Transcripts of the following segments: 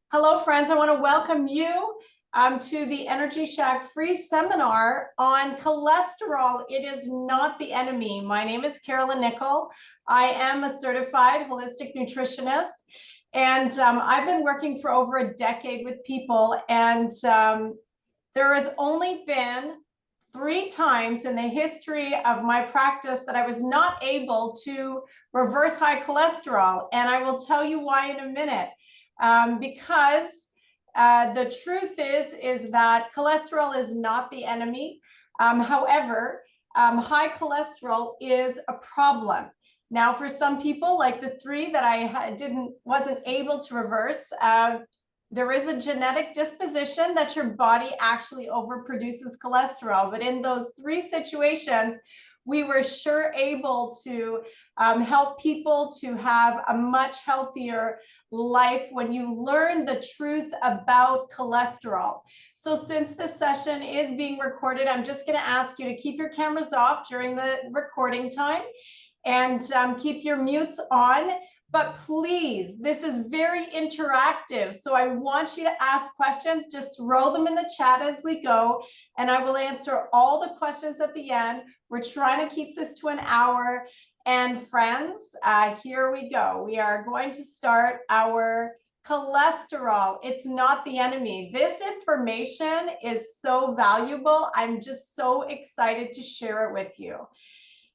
Hello, friends. I want to welcome you to the Energy Shack free seminar on cholesterol. It is not the enemy. My name is Carolyn Nichol. I am a certified holistic nutritionist, and I've been working for over a decade with people, and there has only been 3 times in the history of my practice that I was not able to reverse high cholesterol. And I will tell you why in a minute. Because the truth is that cholesterol is not the enemy. However, high cholesterol is a problem. Now, for some people, like the 3 that I wasn't able to reverse, there is a genetic disposition that your body actually overproduces cholesterol. But in those 3 situations, we were sure able to help people to have a much healthier life when you learn the truth about cholesterol. So since this session is being recorded, I'm just going to ask you to keep your cameras off during the recording time and keep your mutes on. But please, this is very interactive. So I want you to ask questions. Just throw them in the chat as we go, and I will answer all the questions at the end. We're trying to keep this to an hour. And friends, here we go. We are going to start our cholesterol. It's not the enemy. This information is so valuable. I'm just so excited to share it with you.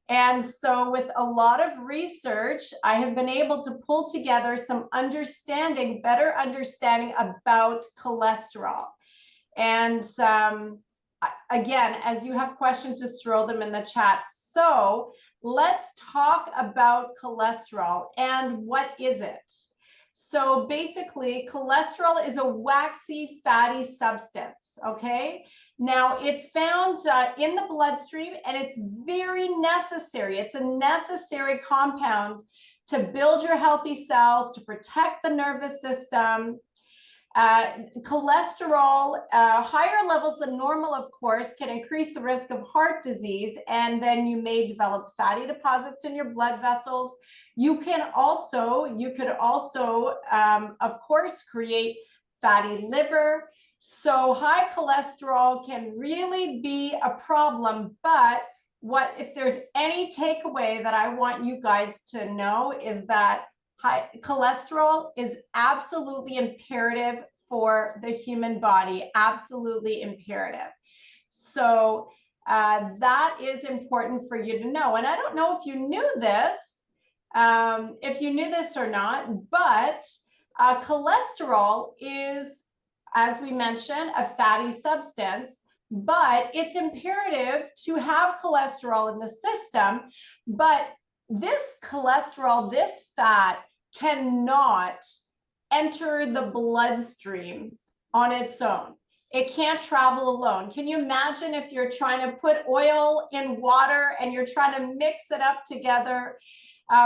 And so with a lot of research, I have been able to pull together some better understanding about cholesterol. And again, as you have questions, just throw them in the chat. So let's talk about cholesterol and what is it? So basically, cholesterol is a waxy fatty substance, okay? Now, it's found in the bloodstream, and it's very necessary. It's a necessary compound to build your healthy cells, to protect the nervous system. Cholesterol, higher levels than normal, of course, can increase the risk of heart disease, and then you may develop fatty deposits in your blood vessels. You could also, of course, create fatty liver. So high cholesterol can really be a problem, but if there's any takeaway that I want you guys to know is that high cholesterol is absolutely imperative for the human body, absolutely imperative. So that is important for you to know. And I don't know if you knew this, or not, but cholesterol is, as we mentioned, a fatty substance, but it's imperative to have cholesterol in the system. But this cholesterol, this fat, cannot enter the bloodstream on its own. It can't travel alone. Can you imagine if you're trying to put oil in water and you're trying to mix it up together?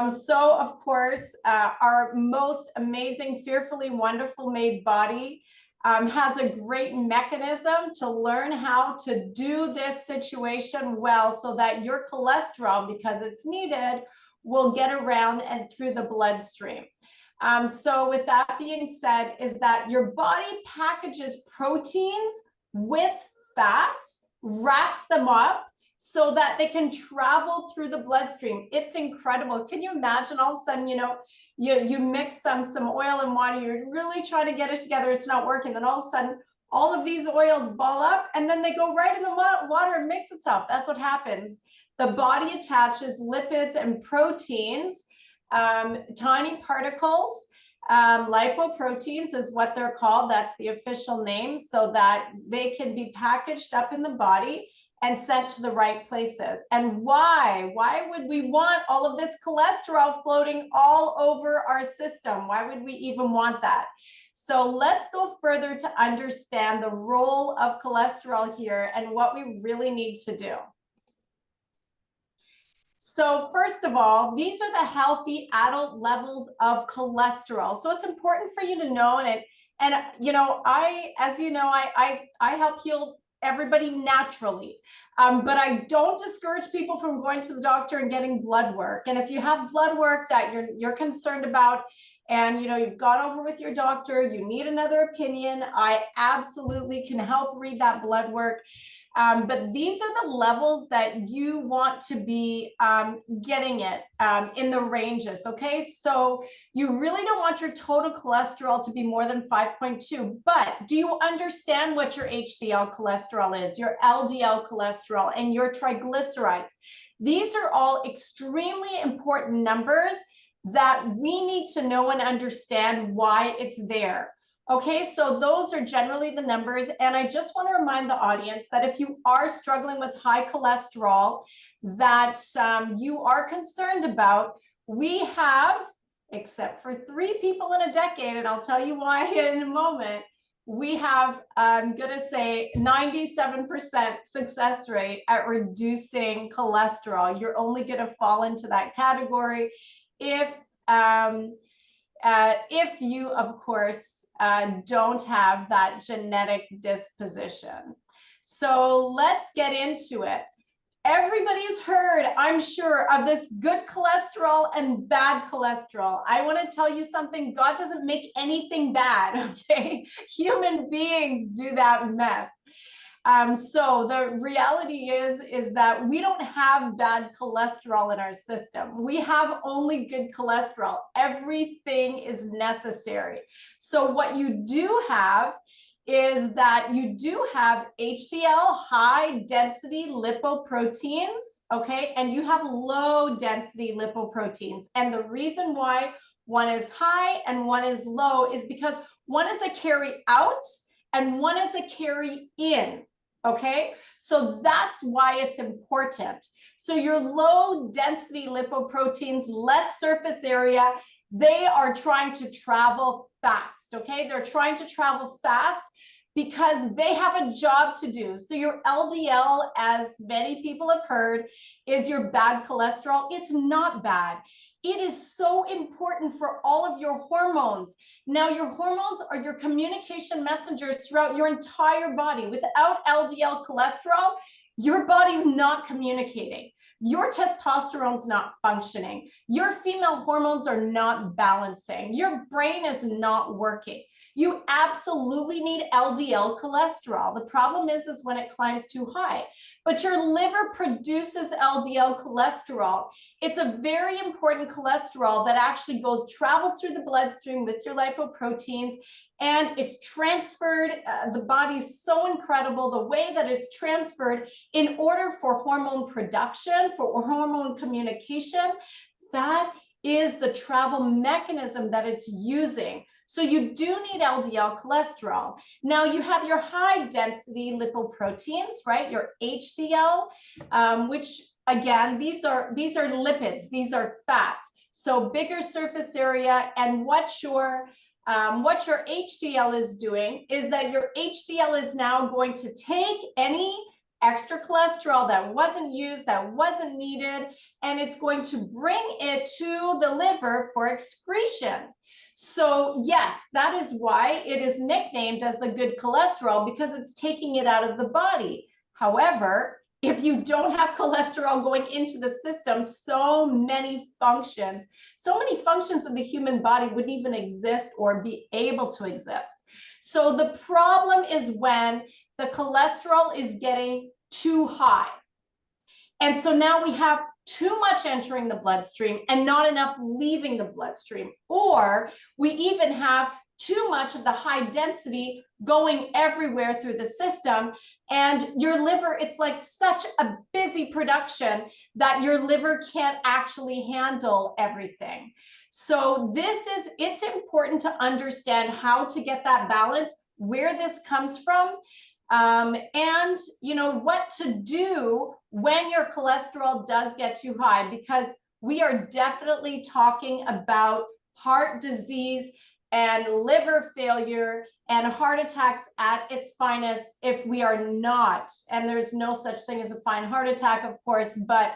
So, of course, our most amazing, fearfully wonderful made body has a great mechanism to learn how to do this situation well so that your cholesterol, because it's needed, will get around and through the bloodstream. So with that being said, is that your body packages proteins with fats, wraps them up so that they can travel through the bloodstream. It's incredible. Can you imagine all of a sudden, you mix some oil and water, you're really trying to get it together, it's not working. Then all of a sudden, all of these oils ball up and then they go right in the water and mix itself. That's what happens. The body attaches lipids and proteins, tiny particles, lipoproteins is what they're called. That's the official name, so that they can be packaged up in the body and sent to the right places. And why? Why would we want all of this cholesterol floating all over our system? Why would we even want that? So let's go further to understand the role of cholesterol here and what we really need to do. So first of all, these are the healthy adult levels of cholesterol. So it's important for you to know, I help heal everybody naturally. But I don't discourage people from going to the doctor and getting blood work. And if you have blood work that you're concerned about and you've gone over with your doctor, you need another opinion, I absolutely can help read that blood work. But these are the levels that you want to be getting it in the ranges, okay? So you really don't want your total cholesterol to be more than 5.2, but do you understand what your HDL cholesterol is, your LDL cholesterol, and your triglycerides? These are all extremely important numbers that we need to know and understand why it's there. Okay, so those are generally the numbers. And I just want to remind the audience that if you are struggling with high cholesterol that you are concerned about, we have, except for 3 people in a decade, and I'll tell you why in a moment, we have, I'm going to say 97% success rate at reducing cholesterol. You're only going to fall into that category if you, of course, don't have that genetic disposition. So let's get into it. Everybody's heard, I'm sure, of this good cholesterol and bad cholesterol. I want to tell you something. God doesn't make anything bad, okay? Human beings do that mess. So the reality is that we don't have bad cholesterol in our system. We have only good cholesterol. Everything is necessary. So what you do have is that you do have HDL, high density lipoproteins, okay? And you have low density lipoproteins. And the reason why one is high and one is low is because one is a carry out and one is a carry in. Okay, so that's why it's important. So your low density lipoproteins, less surface area, they are trying to travel fast. Okay, they're trying to travel fast because they have a job to do. So your LDL, as many people have heard, is your bad cholesterol. It's not bad. It is so important for all of your hormones. Now, your hormones are your communication messengers throughout your entire body. Without LDL cholesterol, your body's not communicating. Your testosterone's not functioning. Your female hormones are not balancing. Your brain is not working. You absolutely need LDL cholesterol. The problem is when it climbs too high. But your liver produces LDL cholesterol. It's a very important cholesterol that actually travels through the bloodstream with your lipoproteins, and it's transferred. The body's so incredible, the way that it's transferred in order for hormone production, for hormone communication. That is the travel mechanism that it's using. So you do need LDL cholesterol. Now you have your high density lipoproteins, right? Your HDL, which again, these are lipids, these are fats. So bigger surface area, and what your HDL is doing is that your HDL is now going to take any extra cholesterol that wasn't used, that wasn't needed, and it's going to bring it to the liver for excretion. So yes, that is why it is nicknamed as the good cholesterol, because it's taking it out of the body. However, if you don't have cholesterol going into the system, so many functions of the human body wouldn't even exist or be able to exist. So the problem is when the cholesterol is getting too high. And so now we have too much entering the bloodstream and not enough leaving the bloodstream. Or we even have too much of the high density going everywhere through the system. And your liver, it's like such a busy production that your liver can't actually handle everything. So it's important to understand how to get that balance, where this comes from, and what to do when your cholesterol does get too high, because we are definitely talking about heart disease and liver failure and heart attacks at its finest if we are not, and there's no such thing as a fine heart attack, of course, but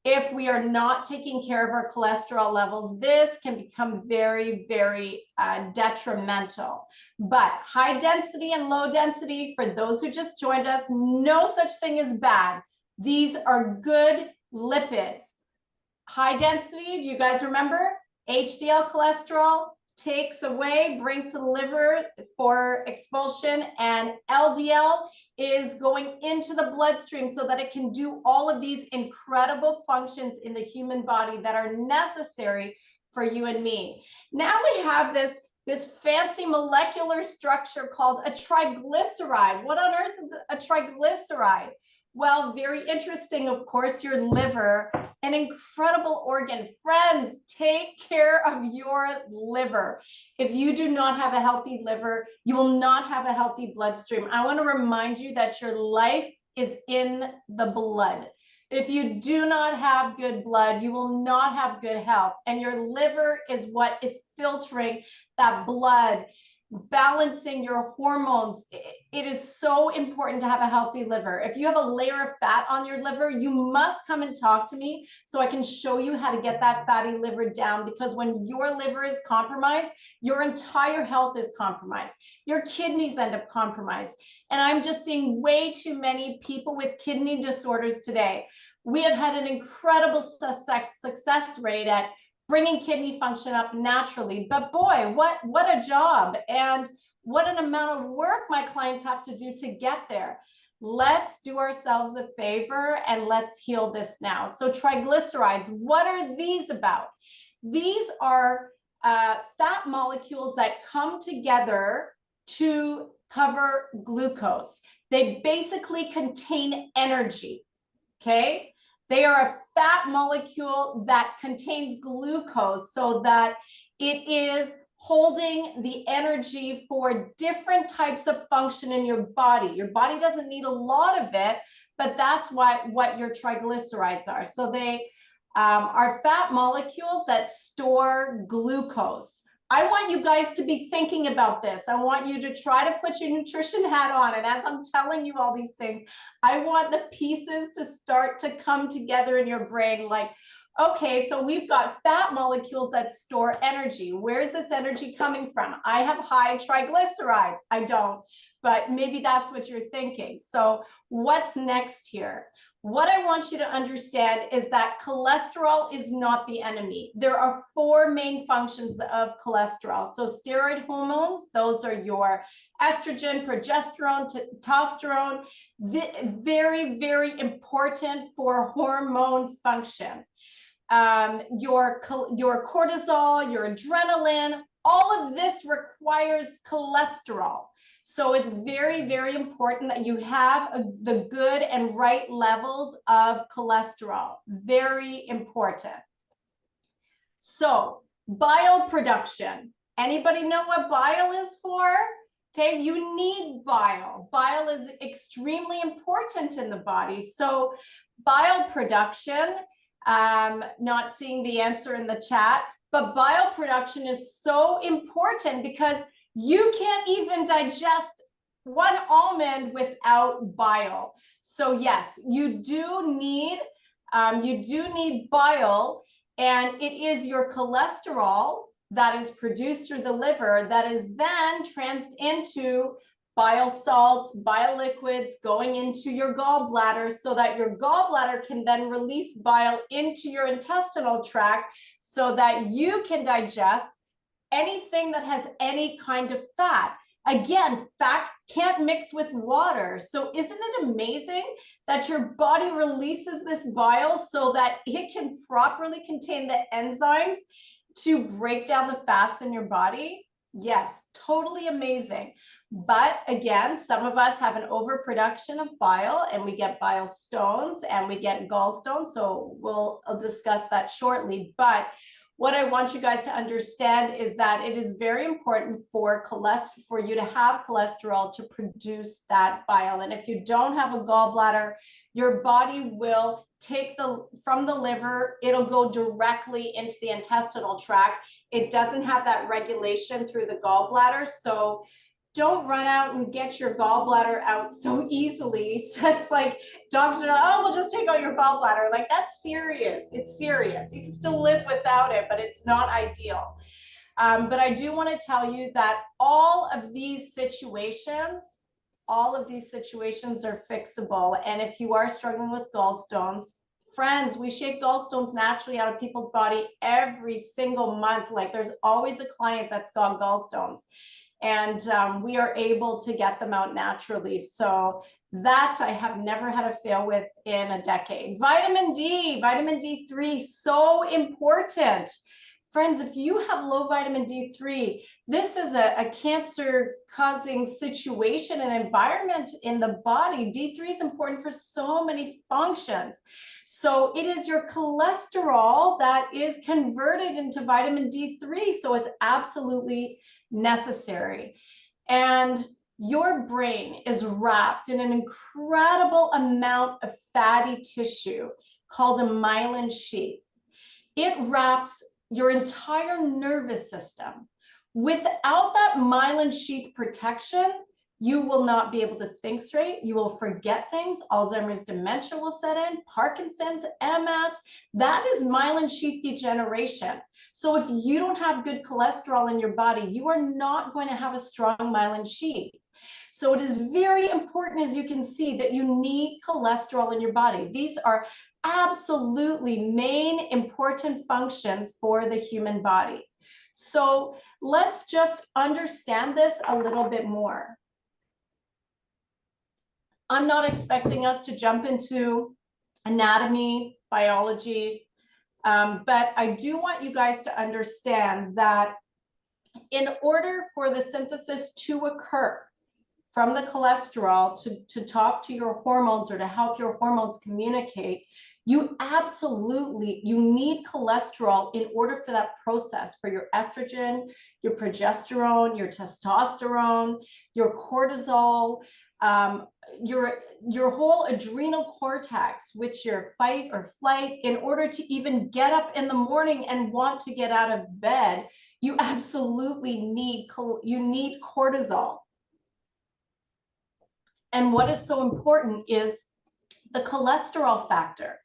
if we are not taking care of our cholesterol levels, this can become very, very detrimental. But high density and low density, for those who just joined us, no such thing as bad. These are good lipids. High density, do you guys remember? HDL cholesterol, takes away, brings to the liver for expulsion, and LDL is going into the bloodstream so that it can do all of these incredible functions in the human body that are necessary for you and me. Now we have this fancy molecular structure called a triglyceride. What on earth is a triglyceride? Well, very interesting, of course, your liver, an incredible organ. Friends, take care of your liver. If you do not have a healthy liver, you will not have a healthy bloodstream. I want to remind you that your life is in the blood. If you do not have good blood, you will not have good health. And your liver is what is filtering that blood, balancing your hormones. It is so important to have a healthy liver. If you have a layer of fat on your liver, you must come and talk to me so I can show you how to get that fatty liver down, because when your liver is compromised, your entire health is compromised. Your kidneys end up compromised. And I'm just seeing way too many people with kidney disorders today. We have had an incredible success rate at bringing kidney function up naturally. But boy, what a job, and what an amount of work my clients have to do to get there. Let's do ourselves a favor and let's heal this now. So triglycerides, what are these about? These are fat molecules that come together to cover glucose. They basically contain energy, okay? They are a fat molecule that contains glucose so that it is holding the energy for different types of function in your body. Your body doesn't need a lot of it, but that's what your triglycerides are. So they are fat molecules that store glucose. I want you guys to be thinking about this. I want you to try to put your nutrition hat on. And as I'm telling you all these things, I want the pieces to start to come together in your brain. Like, okay, so we've got fat molecules that store energy. Where's this energy coming from? I have high triglycerides. I don't, but maybe that's what you're thinking. So what's next here? What I want you to understand is that cholesterol is not the enemy. There are 4 main functions of cholesterol. So steroid hormones, those are your estrogen, progesterone, testosterone, very, very important for hormone function. Your cortisol, your adrenaline, all of this requires cholesterol. So it's very, very important that you have the good and right levels of cholesterol. Very important. So bile production. Anybody know what bile is for? Okay, you need bile. Bile is extremely important in the body. So bile production, not seeing the answer in the chat, but bile production is so important because you can't even digest one almond without bile. So yes, you do need bile, and it is your cholesterol that is produced through the liver that is then transferred into bile salts, bile liquids going into your gallbladder so that your gallbladder can then release bile into your intestinal tract so that you can digest anything that has any kind of fat. Again, fat can't mix with water. So isn't it amazing that your body releases this bile so that it can properly contain the enzymes to break down the fats in your body? Yes, totally amazing. But again, some of us have an overproduction of bile and we get bile stones and we get gallstones. So I'll discuss that shortly. But what I want you guys to understand is that it is very important for you to have cholesterol to produce that bile. And if you don't have a gallbladder, your body will take from the liver, it'll go directly into the intestinal tract. It doesn't have that regulation through the gallbladder. So don't run out and get your gallbladder out so easily. So it's like doctors are like, oh, we'll just take out your gallbladder. Like, that's serious. It's serious. You can still live without it, but it's not ideal. But I do want to tell you that all of these situations are fixable. And if you are struggling with gallstones, friends, we shake gallstones naturally out of people's body every single month. Like there's always a client that's got gallstones, and we are able to get them out naturally. So that I have never had a fail with in a decade. Vitamin D, vitamin D3, so important. Friends, if you have low vitamin D3, this is a cancer-causing situation and environment in the body. D3 is important for so many functions. So it is your cholesterol that is converted into vitamin D3. So it's absolutely necessary. And your brain is wrapped in an incredible amount of fatty tissue called a myelin sheath. It wraps your entire nervous system. Without that myelin sheath protection, you will not be able to think straight. You will forget things. Alzheimer's, dementia will set in, Parkinson's, MS. That is myelin sheath degeneration. So if you don't have good cholesterol in your body, you are not going to have a strong myelin sheath. So it is very important, as you can see, that you need cholesterol in your body. These are absolutely main important functions for the human body. So let's just understand this a little bit more. I'm not expecting us to jump into anatomy, biology, but I do want you guys to understand that in order for the synthesis to occur from the cholesterol to talk to your hormones or to help your hormones communicate, you need cholesterol in order for that process, for your estrogen, your progesterone, your testosterone, your cortisol, your whole adrenal cortex, which your fight or flight, in order to even get up in the morning and want to get out of bed, you absolutely need cortisol. And what is so important is the cholesterol factor.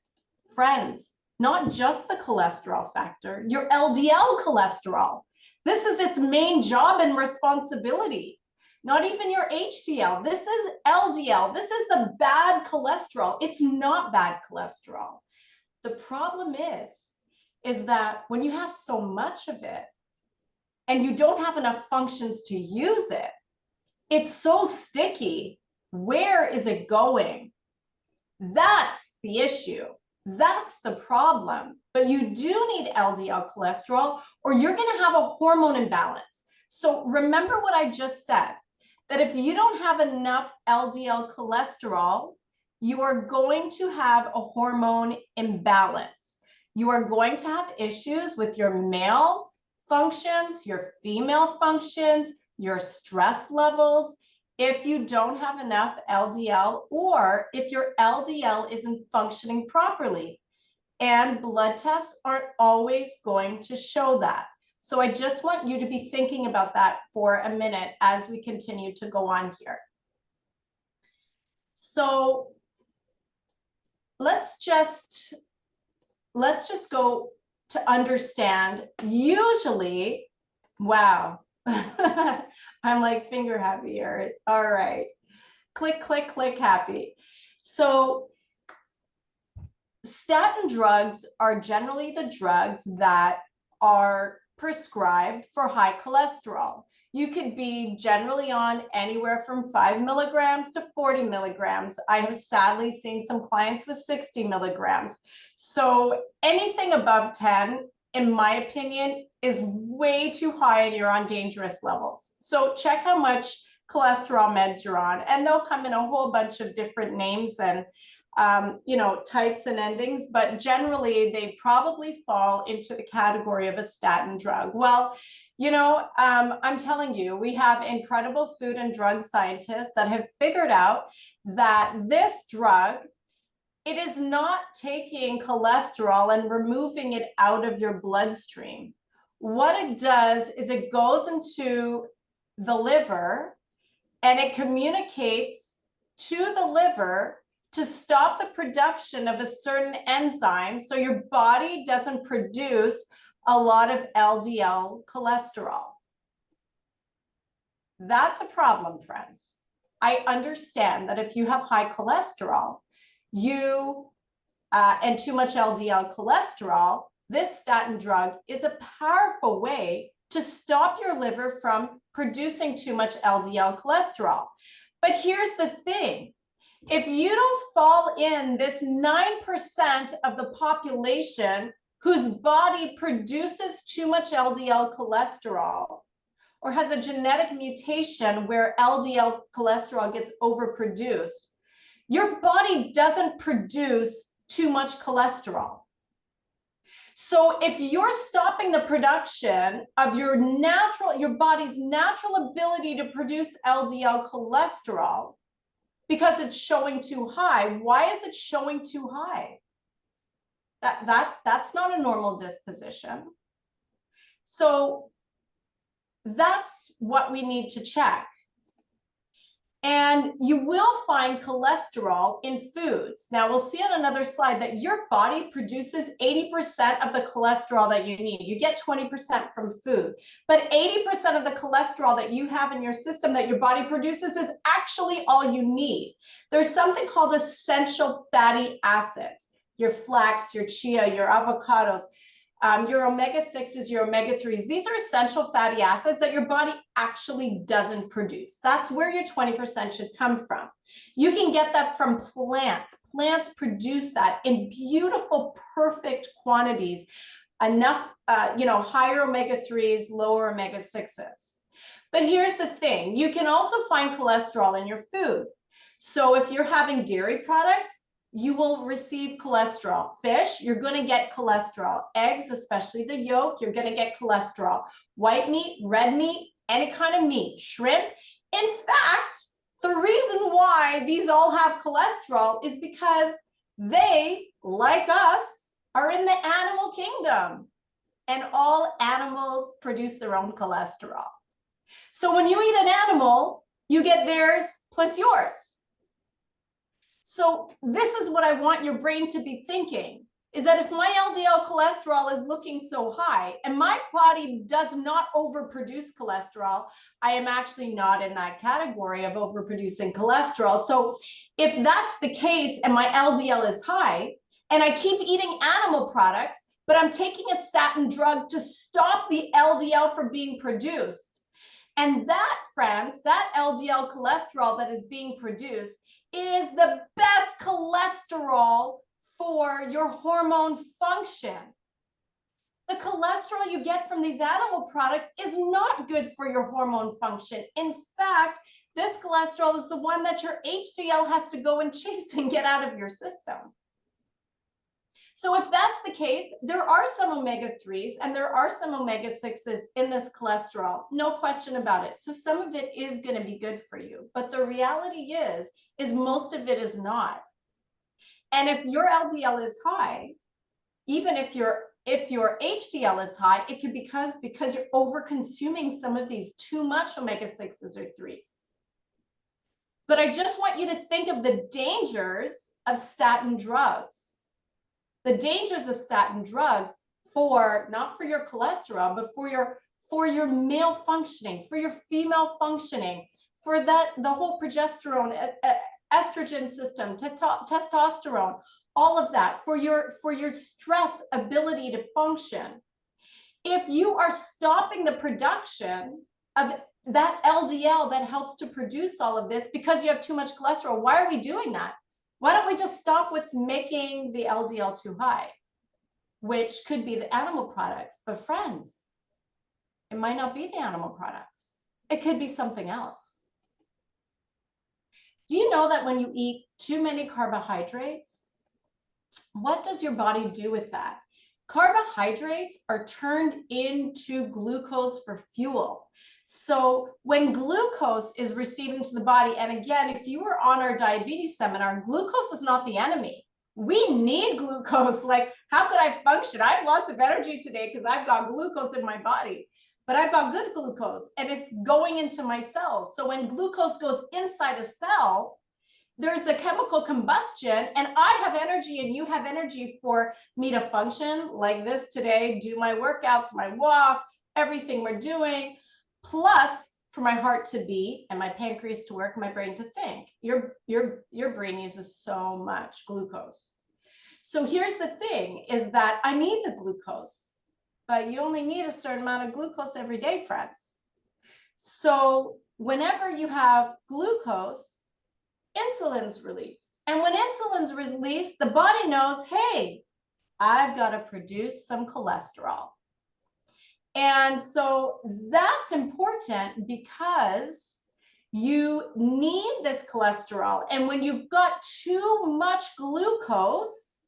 Friends, not just the cholesterol factor, your LDL cholesterol. This is its main job and responsibility. Not even your HDL. This is LDL. This is the bad cholesterol. It's not bad cholesterol. The problem is that when you have so much of it and you don't have enough functions to use it, it's so sticky. Where is it going? That's the issue. That's the problem. But you do need LDL cholesterol or you're going to have a hormone imbalance. So remember what I just said, that if you don't have enough LDL cholesterol, you are going to have a hormone imbalance. You are going to have issues with your male functions, your female functions, your stress levels, if you don't have enough LDL or if your LDL isn't functioning properly. And blood tests aren't always going to show that. So I just want you to be thinking about that for a minute as we continue to go on here. So let's just go to understand. Usually, wow. I'm like finger happy here. All right. Click, click, click happy. So statin drugs are generally the drugs that are prescribed for high cholesterol. You could be generally on anywhere from 5 milligrams to 40 milligrams. I have sadly seen some clients with 60 milligrams. So anything above 10, in my opinion, is way too high and you're on dangerous levels. So check how much cholesterol meds you're on, and they'll come in a whole bunch of different names and types and endings, but generally they probably fall into the category of a statin drug. Well, I'm telling you, we have incredible food and drug scientists that have figured out that this drug, it is not taking cholesterol and removing it out of your bloodstream. What it does is it goes into the liver and it communicates to the liver to stop the production of a certain enzyme so your body doesn't produce a lot of LDL cholesterol. That's a problem, friends. I understand that if you have high cholesterol, you and too much LDL cholesterol, this statin drug is a powerful way to stop your liver from producing too much LDL cholesterol. But here's the thing. If you don't fall in this 9% of the population whose body produces too much LDL cholesterol or has a genetic mutation where LDL cholesterol gets overproduced, your body doesn't produce too much cholesterol. So if you're stopping the production of your body's natural ability to produce LDL cholesterol because it's showing too high, why is it showing too high? That's not a normal disposition. So that's what we need to check. And you will find cholesterol in foods. Now we'll see on another slide that your body produces 80% of the cholesterol that you need. You get 20% from food, but 80% of the cholesterol that you have in your system that your body produces is actually all you need. There's something called essential fatty acids, your flax, your chia, your avocados, your omega-6s, your omega-3s. These are essential fatty acids that your body actually doesn't produce. That's where your 20% should come from. You can get that from plants. Plants produce that in beautiful, perfect quantities, enough, higher omega-3s, lower omega-6s. But here's the thing. You can also find cholesterol in your food. So if you're having dairy products, you will receive cholesterol. Fish, you're going to get cholesterol. Eggs, especially the yolk, you're going to get cholesterol. White meat, red meat, any kind of meat, shrimp. In fact, the reason why these all have cholesterol is because they, like us, are in the animal kingdom. And all animals produce their own cholesterol. So when you eat an animal, you get theirs plus yours. So this is what I want your brain to be thinking, is that if my LDL cholesterol is looking so high and my body does not overproduce cholesterol, I am actually not in that category of overproducing cholesterol. So if that's the case and my LDL is high and I keep eating animal products, but I'm taking a statin drug to stop the LDL from being produced, and that, friends, that LDL cholesterol that is being produced is the best cholesterol for your hormone function. The cholesterol you get from these animal products is not good for your hormone function. In fact, this cholesterol is the one that your HDL has to go and chase and get out of your system. So if that's the case, there are some omega-3s and there are some omega-6s in this cholesterol, no question about it. So some of it is going to be good for you, but the reality is most of it is not. And if your LDL is high, even if your HDL is high, it could be because you're over consuming some of these too much omega-6s or 3s. But I just want you to think of the dangers of statin drugs. The dangers of statin drugs not for your cholesterol, but for your male functioning, for your female functioning, for the whole progesterone, estrogen system, testosterone, all of that, for your stress ability to function. If you are stopping the production of that LDL that helps to produce all of this because you have too much cholesterol, why are we doing that? Why don't we just stop what's making the LDL too high, which could be the animal products? But friends, it might not be the animal products. It could be something else. Do you know that when you eat too many carbohydrates, what does your body do with that? Carbohydrates are turned into glucose for fuel. So when glucose is received into the body, and again, if you were on our diabetes seminar, glucose is not the enemy. We need glucose. Like, how could I function? I have lots of energy today because I've got glucose in my body, but I've got good glucose and it's going into my cells. So when glucose goes inside a cell, there's a chemical combustion and I have energy and you have energy for me to function like this today, do my workouts, my walk, everything we're doing, plus for my heart to beat and my pancreas to work, my brain to think. Your brain uses so much glucose. So here's the thing is that I need the glucose, but you only need a certain amount of glucose every day, friends. So whenever you have glucose, insulin's released. And when insulin's released, the body knows, hey, I've got to produce some cholesterol. And so that's important because you need this cholesterol. And when you've got too much glucose,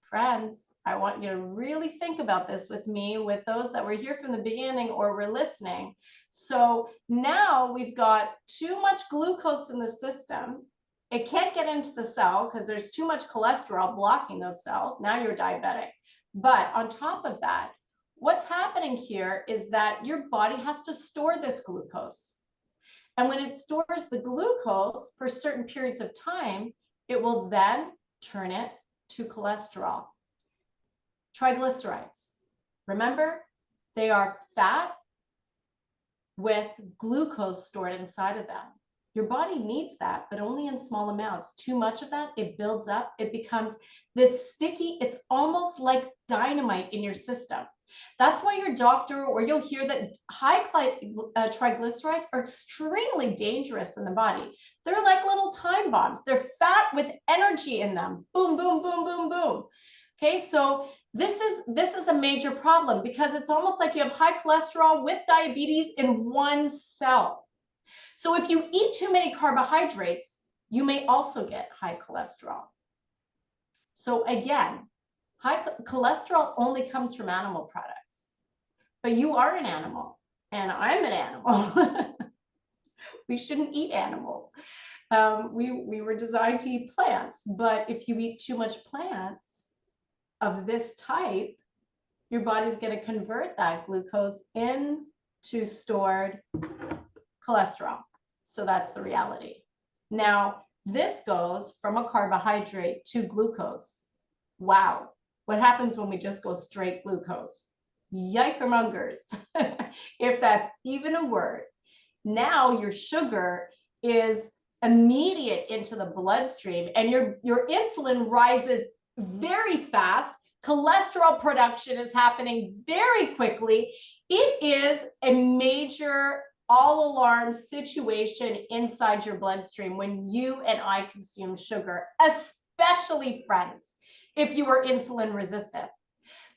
friends, I want you to really think about this with me, with those that were here from the beginning or were listening. So now we've got too much glucose in the system. It can't get into the cell because there's too much cholesterol blocking those cells. Now you're diabetic. But on top of that, what's happening here is that your body has to store this glucose. And when it stores the glucose for certain periods of time, it will then turn it to cholesterol. Triglycerides. Remember, they are fat with glucose stored inside of them. Your body needs that, but only in small amounts. Too much of that, it builds up. It becomes this sticky, it's almost like dynamite in your system. That's why your doctor, or you'll hear that high triglycerides are extremely dangerous in the body. They're like little time bombs. They're fat with energy in them. Boom, boom, boom, boom, boom. Okay, so this is a major problem because it's almost like you have high cholesterol with diabetes in one cell. So if you eat too many carbohydrates, you may also get high cholesterol. So again, high cholesterol only comes from animal products, but you are an animal and I'm an animal. We shouldn't eat animals. We were designed to eat plants, but if you eat too much plants of this type, your body's going to convert that glucose into stored cholesterol. So that's the reality. Now, this goes from a carbohydrate to glucose. Wow. What happens when we just go straight glucose? Yikemongers, if that's even a word. Now your sugar is immediate into the bloodstream and your insulin rises very fast. Cholesterol production is happening very quickly. It is a major all alarm situation inside your bloodstream when you and I consume sugar, especially, friends, if you are insulin resistant.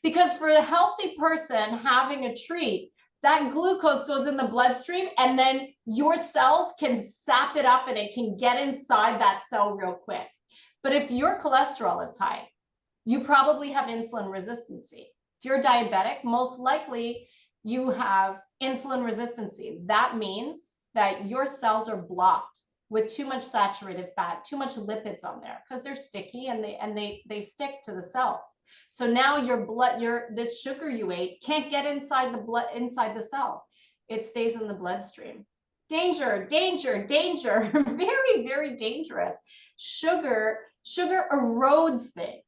Because for a healthy person having a treat, that glucose goes in the bloodstream and then your cells can sap it up and it can get inside that cell real quick. But if your cholesterol is high, you probably have insulin resistance. If you're diabetic, most likely you have insulin resistance. That means that your cells are blocked with too much saturated fat, too much lipids on there because they're sticky and they stick to the cells. So now your blood, this sugar you ate can't get inside the blood, inside the cell. It stays in the bloodstream. Danger, danger, danger. Very, very dangerous. Sugar erodes things.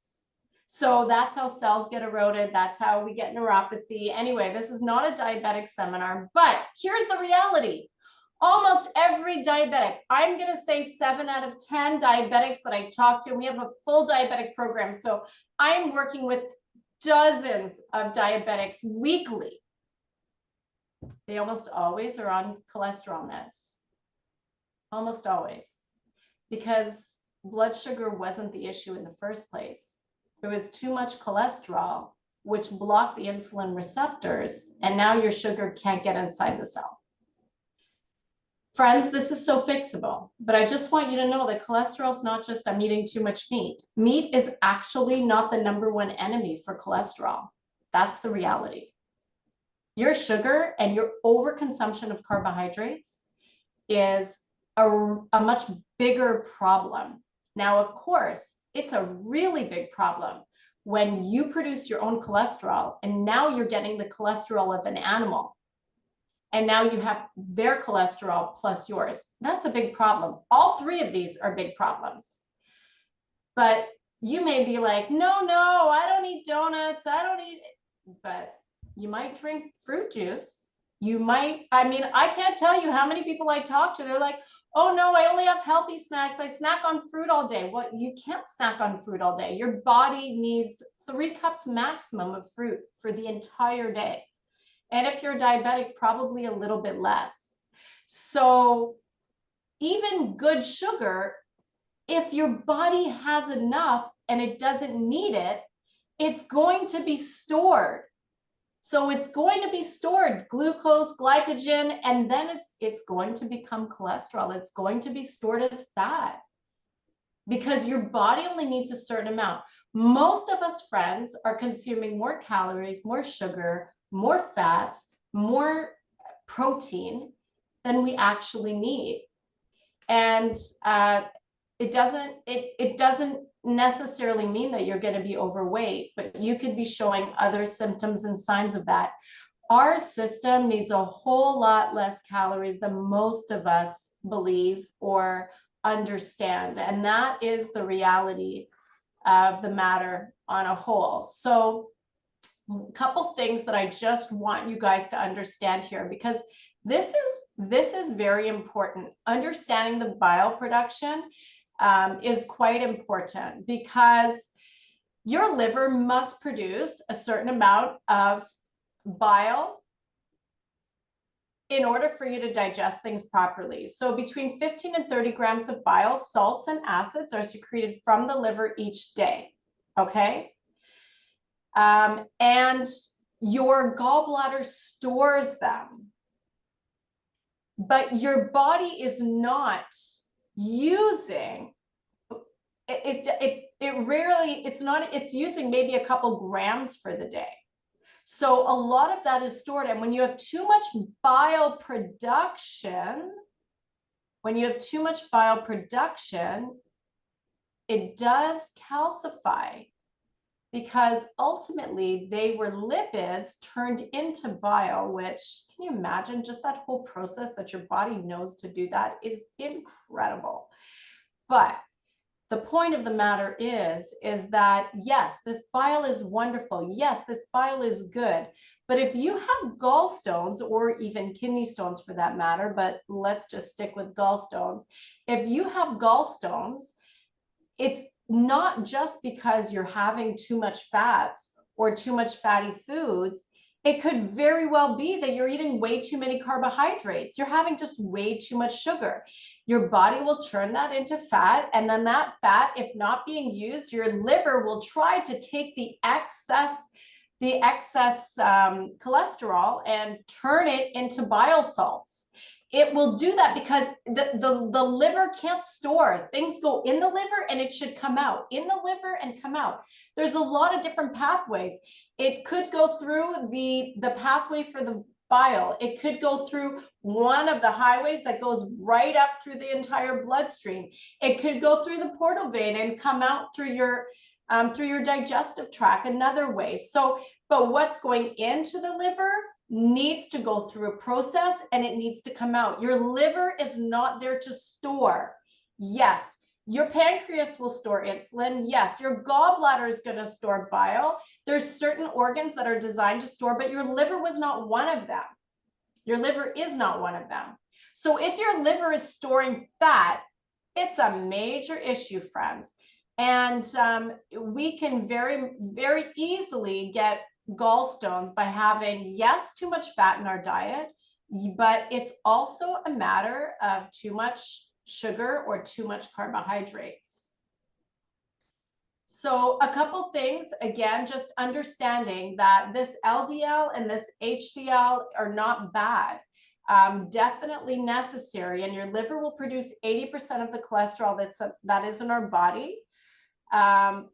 So that's how cells get eroded. That's how we get neuropathy. Anyway, this is not a diabetic seminar, but here's the reality. Almost every diabetic, I'm going to say 7 out of 10 diabetics that I talk to, and we have a full diabetic program. So I'm working with dozens of diabetics weekly. They almost always are on cholesterol meds. Almost always. Because blood sugar wasn't the issue in the first place. There was too much cholesterol, which blocked the insulin receptors, and now your sugar can't get inside the cell. Friends, this is so fixable, but I just want you to know that cholesterol is not just I'm eating too much meat. Meat is actually not the #1 enemy for cholesterol. That's the reality. Your sugar and your overconsumption of carbohydrates is a much bigger problem. Now, of course, it's a really big problem when you produce your own cholesterol and now you're getting the cholesterol of an animal. And now you have their cholesterol plus yours. That's a big problem. All 3 of these are big problems. But you may be like, no, I don't eat donuts. I don't eat it. But you might drink fruit juice. You might, I mean, I can't tell you how many people I talk to. They're like, Oh no, I only have healthy snacks. I snack on fruit all day. Well, you can't snack on fruit all day. Your body needs 3 cups maximum of fruit for the entire day. And if you're diabetic, probably a little bit less. So even good sugar, if your body has enough and it doesn't need it, it's going to be stored. So it's going to be stored, glucose, glycogen, and then it's going to become cholesterol. It's going to be stored as fat because your body only needs a certain amount. Most of us friends are consuming more calories, more sugar, more fats, more protein than we actually need. And it doesn't necessarily mean that you're going to be overweight, but you could be showing other symptoms and signs of that. Our system needs a whole lot less calories than most of us believe or understand. And that is the reality of the matter on a whole. So a couple things that I just want you guys to understand here, because this is very important. Understanding the bile production is quite important, because your liver must produce a certain amount of bile in order for you to digest things properly. So between 15 and 30 grams of bile, salts, and acids are secreted from the liver each day. Okay. And your gallbladder stores them, but your body is not using it rarely, it's using maybe a couple grams for the day. So a lot of that is stored. And when you have too much bile production, it does calcify, because ultimately they were lipids turned into bile, which, can you imagine just that whole process that your body knows to do? That is incredible. But the point of the matter is that, yes, this bile is wonderful. Yes, this bile is good. But if you have gallstones, or even kidney stones for that matter, but let's just stick with gallstones. If you have gallstones, it's not just because you're having too much fats or too much fatty foods. It could very well be that you're eating way too many carbohydrates. You're having just way too much sugar. Your body will turn that into fat. And then that fat, if not being used, your liver will try to take the excess cholesterol and turn it into bile salts. It will do that because the liver can't store. Things go in the liver and it should come out, in the liver and come out. There's a lot of different pathways. It could go through the pathway for the bile. It could go through one of the highways that goes right up through the entire bloodstream. It could go through the portal vein and come out through your digestive tract another way. So, but what's going into the liver needs to go through a process, and it needs to come out. Your liver is not there to store. Yes, your pancreas will store insulin. Yes, your gallbladder is going to store bile. There's certain organs that are designed to store, but your liver was not one of them. Your liver is not one of them. So if your liver is storing fat, it's a major issue, friends. And we can very, very easily get gallstones by having, yes, too much fat in our diet, but it's also a matter of too much sugar or too much carbohydrates. So a couple things, again, just understanding that this LDL and this HDL are not bad. Definitely necessary, and your liver will produce 80% of the cholesterol that is in our body. 20%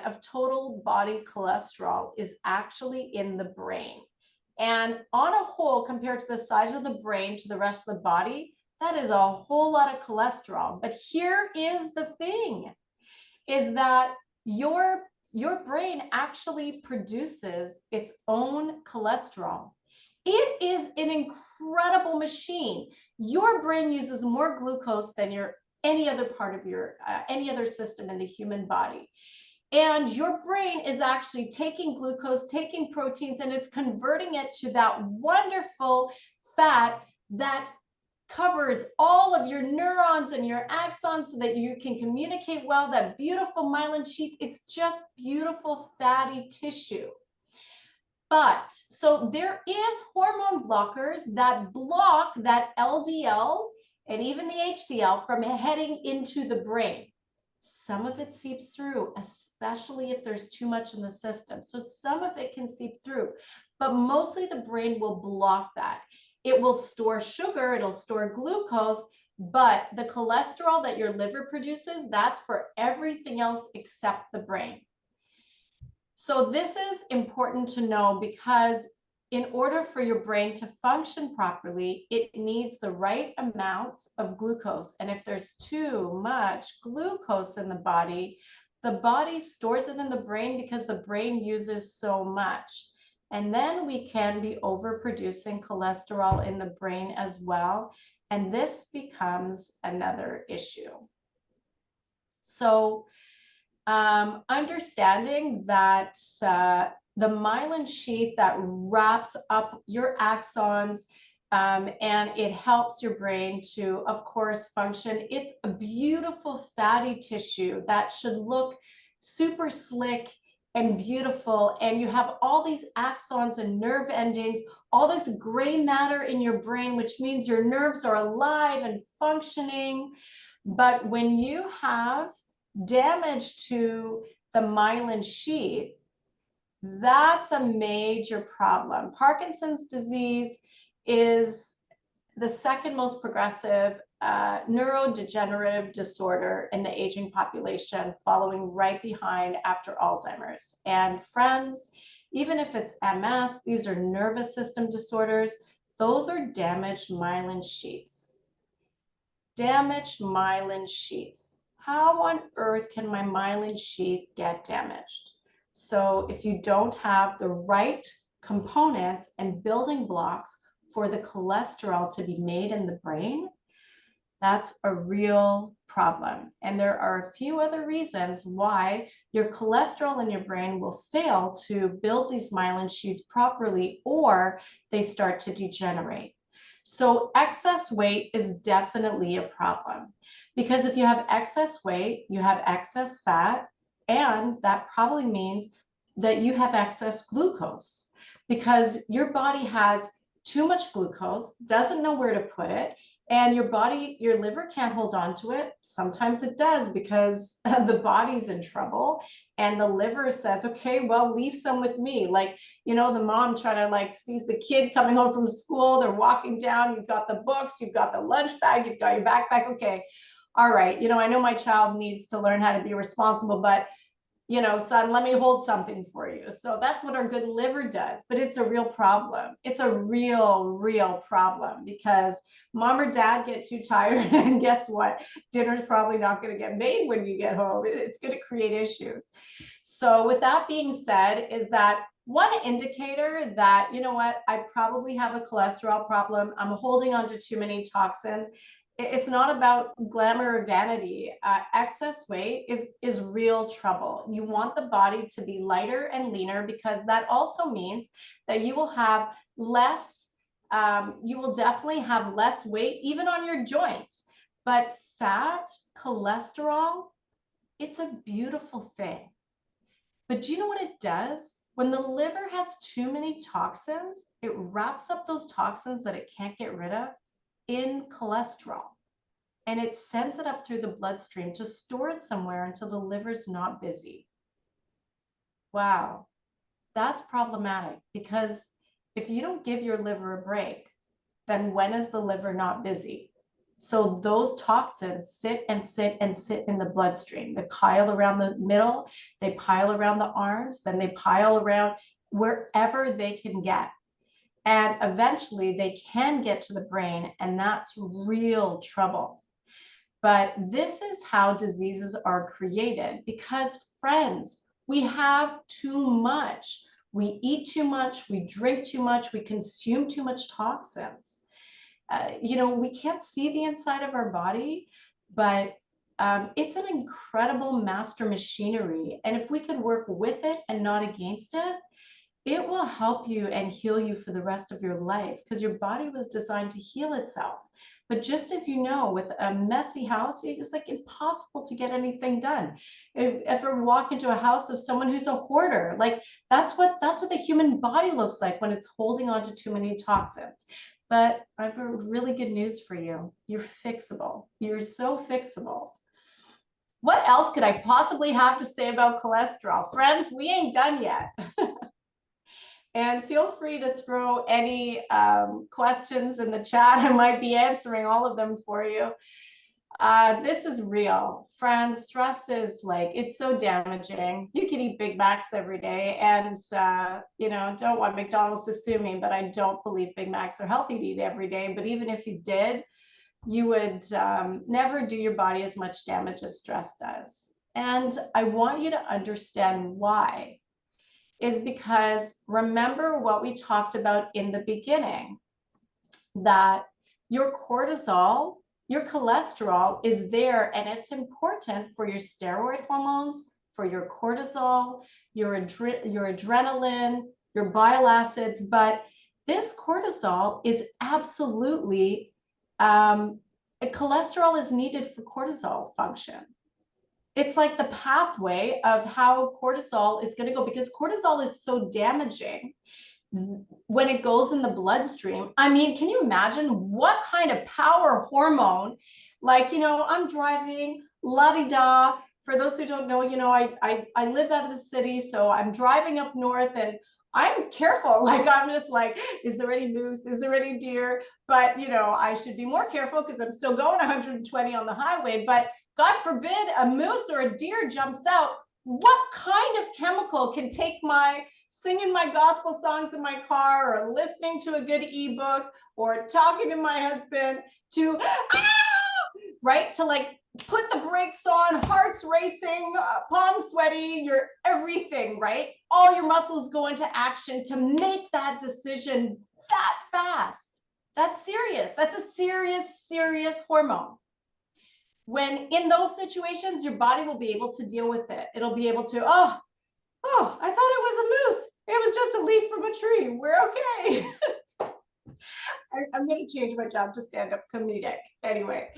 of total body cholesterol is actually in the brain. And on a whole, compared to the size of the brain to the rest of the body, that is a whole lot of cholesterol. But here is the thing, is that your brain actually produces its own cholesterol. It is an incredible machine. Your brain uses more glucose than any other part of your any other system in the human body. And your brain is actually taking glucose, taking proteins, and it's converting it to that wonderful fat that covers all of your neurons and your axons so that you can communicate well, that beautiful myelin sheath. It's just beautiful fatty tissue. But so there is hormone blockers that block that LDL and even the HDL from heading into the brain. Some of it seeps through, especially if there's too much in the system. So some of it can seep through, but mostly the brain will block that. It will store sugar, it'll store glucose, but the cholesterol that your liver produces, that's for everything else except the brain. So this is important to know because in order for your brain to function properly, it needs the right amounts of glucose. And if there's too much glucose in the body stores it in the brain because the brain uses so much. And then we can be overproducing cholesterol in the brain as well. And this becomes another issue. So understanding that the myelin sheath that wraps up your axons and it helps your brain to, of course, function. It's a beautiful fatty tissue that should look super slick and beautiful. And you have all these axons and nerve endings, all this gray matter in your brain, which means your nerves are alive and functioning. But when you have damage to the myelin sheath, that's a major problem. Parkinson's disease is the second most progressive neurodegenerative disorder in the aging population, following right behind after Alzheimer's. And friends, even if it's MS, these are nervous system disorders, those are damaged myelin sheaths. Damaged myelin sheaths. How on earth can my myelin sheath get damaged? So if you don't have the right components and building blocks for the cholesterol to be made in the brain, that's a real problem. And there are a few other reasons why your cholesterol in your brain will fail to build these myelin sheaths properly, or they start to degenerate. So excess weight is definitely a problem, because if you have excess weight, you have excess fat, and that probably means that you have excess glucose, because your body has too much glucose, doesn't know where to put it, and your liver can't hold on to it. Sometimes it does because the body's in trouble and the liver says, okay, well, leave some with me. Like, you know, the mom trying to sees the kid coming home from school, they're walking down, you've got the books, you've got the lunch bag, you've got your backpack. Okay, all right, I know my child needs to learn how to be responsible, but son, let me hold something for you. So that's what our good liver does, but it's a real problem. It's a real problem, because mom or dad get too tired and guess what? Dinner's probably not going to get made when you get home. It's going to create issues. So with that being said, is that one indicator that, you know what, I probably have a cholesterol problem. I'm holding on to too many toxins. It's not about glamour or vanity. Excess weight is real trouble. You want the body to be lighter and leaner, because that also means that you will have less, you will definitely have less weight, even on your joints. But fat, cholesterol, it's a beautiful thing. But do you know what it does? When the liver has too many toxins, it wraps up those toxins that it can't get rid of in cholesterol, and it sends it up through the bloodstream to store it somewhere until the liver's not busy. Wow, that's problematic, because if you don't give your liver a break, then when is the liver not busy? So those toxins sit and sit and sit in the bloodstream. They pile around the middle, they pile around the arms, then they pile around wherever they can get. And eventually they can get to the brain, and that's real trouble. But this is how diseases are created, because friends, we have too much. We eat too much, we drink too much, we consume too much toxins. We can't see the inside of our body, but it's an incredible master machinery. And if we could work with it and not against it, it will help you and heal you for the rest of your life because your body was designed to heal itself. But just as you know, with a messy house, it's like impossible to get anything done. If ever walk into a house of someone who's a hoarder, like that's what the human body looks like when it's holding on to too many toxins. But I have a really good news for you. You're fixable. You're so fixable. What else could I possibly have to say about cholesterol? Friends, we ain't done yet. And feel free to throw any questions in the chat. I might be answering all of them for you. This is real, friends. Stress is like, it's so damaging. You can eat Big Macs every day and, don't want McDonald's to sue me, but I don't believe Big Macs are healthy to eat every day. But even if you did, you would never do your body as much damage as stress does. And I want you to understand why. Is because remember what we talked about in the beginning, that your cortisol, your cholesterol is there, and it's important for your steroid hormones, for your cortisol, your adrenaline, your bile acids. But this cortisol is absolutely, cholesterol is needed for cortisol function. It's like the pathway of how cortisol is going to go, because cortisol is so damaging when it goes in the bloodstream. I mean, can you imagine what kind of power hormone, like, I'm driving la-di-da. For those who don't know, I live out of the city, so I'm driving up north and I'm careful. Like, I'm just like, is there any moose? Is there any deer? But, I should be more careful because I'm still going 120 on the highway. But God forbid a moose or a deer jumps out. What kind of chemical can take my singing my gospel songs in my car, or listening to a good ebook, or talking to my husband to, right? To like put the brakes on, heart's racing, palms sweaty, your everything, right? All your muscles go into action to make that decision that fast. That's serious. That's a serious, serious hormone. When in those situations, your body will be able to deal with it. It'll be able to, oh, I thought it was a moose. It was just a leaf from a tree. We're okay. I'm going to change my job to stand-up comedic. Anyway,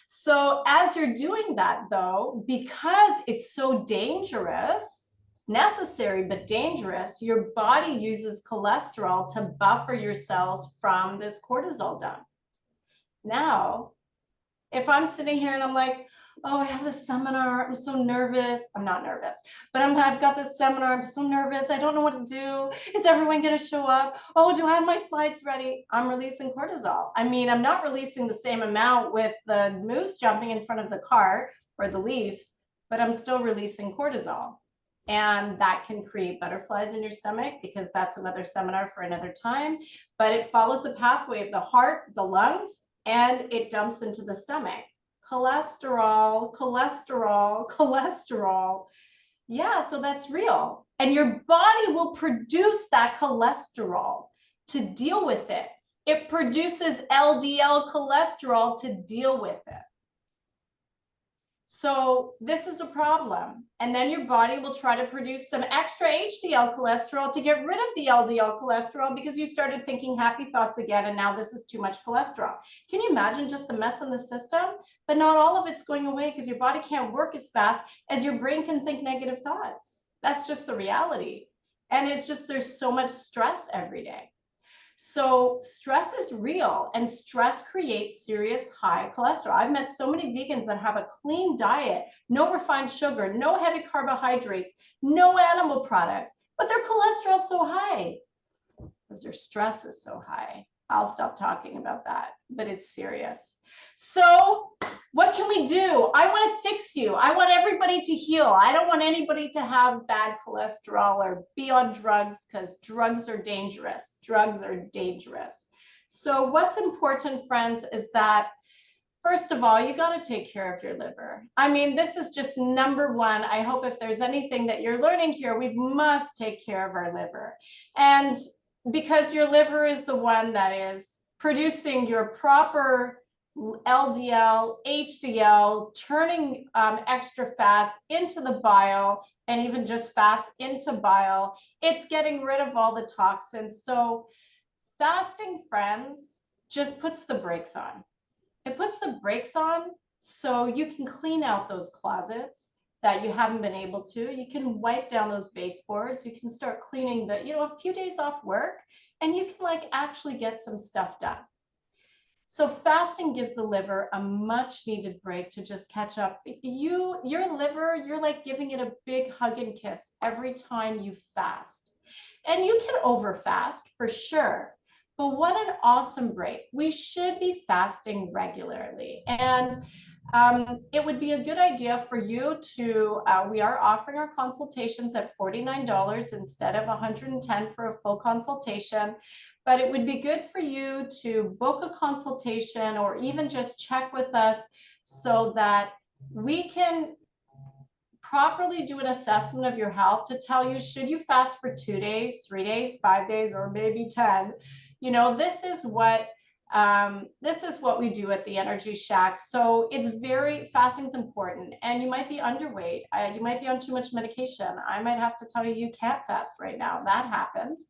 so as you're doing that, though, because it's so dangerous, necessary but dangerous, your body uses cholesterol to buffer your cells from this cortisol dump. Now, if I'm sitting here and I'm like, oh, I have this seminar, I'm so nervous. I'm not nervous, but I've got this seminar, I'm so nervous. I don't know what to do. Is everyone going to show up? Oh, do I have my slides ready? I'm releasing cortisol. I mean, I'm not releasing the same amount with the moose jumping in front of the cart or the leaf, but I'm still releasing cortisol. And that can create butterflies in your stomach, because that's another seminar for another time. But it follows the pathway of the heart, the lungs, and it dumps into the stomach. Cholesterol, cholesterol, cholesterol. Yeah, so that's real. And your body will produce that cholesterol to deal with it. It produces LDL cholesterol to deal with it. So this is a problem. And then your body will try to produce some extra HDL cholesterol to get rid of the LDL cholesterol, because you started thinking happy thoughts again, and now this is too much cholesterol. Can you imagine just the mess in the system? But not all of it's going away, because your body can't work as fast as your brain can think negative thoughts. That's just the reality. And it's just, there's so much stress every day. So stress is real, and stress creates serious high cholesterol. I've met so many vegans that have a clean diet, no refined sugar, no heavy carbohydrates, no animal products, but their cholesterol is so high because their stress is so high. I'll stop talking about that, but it's serious. So what can we do? I want to fix you. I want everybody to heal. I don't want anybody to have bad cholesterol or be on drugs, because drugs are dangerous. Drugs are dangerous. So what's important, friends, is that first of all, you got to take care of your liver. I mean, this is just number one. I hope if there's anything that you're learning here, we must take care of our liver. And because your liver is the one that is producing your proper LDL, HDL, turning extra fats into the bile, and even just fats into bile. It's getting rid of all the toxins. So fasting, friends, just puts the brakes on. It puts the brakes on so you can clean out those closets that you haven't been able to. You can wipe down those baseboards. You can start cleaning a few days off work, and you can like actually get some stuff done. So fasting gives the liver a much needed break to just catch up. Your liver, you're like giving it a big hug and kiss every time you fast. And you can over fast for sure. But what an awesome break. We should be fasting regularly. And it would be a good idea for you to, we are offering our consultations at $49 instead of $110 for a full consultation. But it would be good for you to book a consultation or even just check with us so that we can properly do an assessment of your health to tell you, should you fast for 2 days, 3 days, 5 days, or maybe 10? This is what we do at the Energy Shack. So fasting is important, and you might be underweight. You might be on too much medication. I might have to tell you, you can't fast right now. That happens.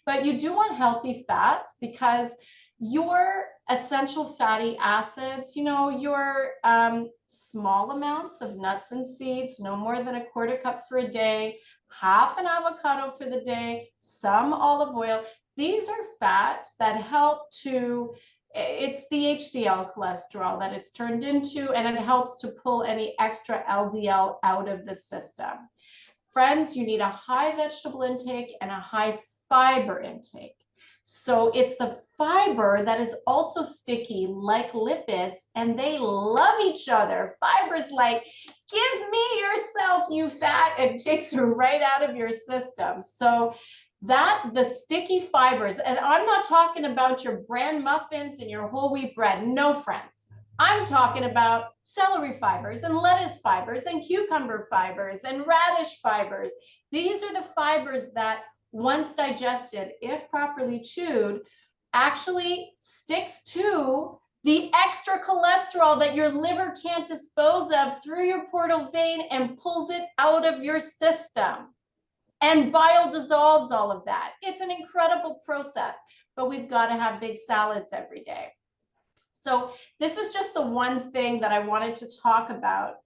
But you do want healthy fats because your essential fatty acids, your small amounts of nuts and seeds, no more than a quarter cup for a day, half an avocado for the day, some olive oil. These are fats that help it's the HDL cholesterol that it's turned into, and it helps to pull any extra LDL out of the system. Friends, you need a high vegetable intake and a high fiber intake. So it's the fiber that is also sticky like lipids, and they love each other. Fiber's like, give me yourself, you fat, and takes it right out of your system. So the sticky fibers, and I'm not talking about your bran muffins and your whole wheat bread. No, friends. I'm talking about celery fibers and lettuce fibers and cucumber fibers and radish fibers. These are the fibers that, once digested, if properly chewed, actually sticks to the extra cholesterol that your liver can't dispose of through your portal vein and pulls it out of your system. And bile dissolves all of that. It's an incredible process, but we've got to have big salads every day. So this is just the one thing that I wanted to talk about.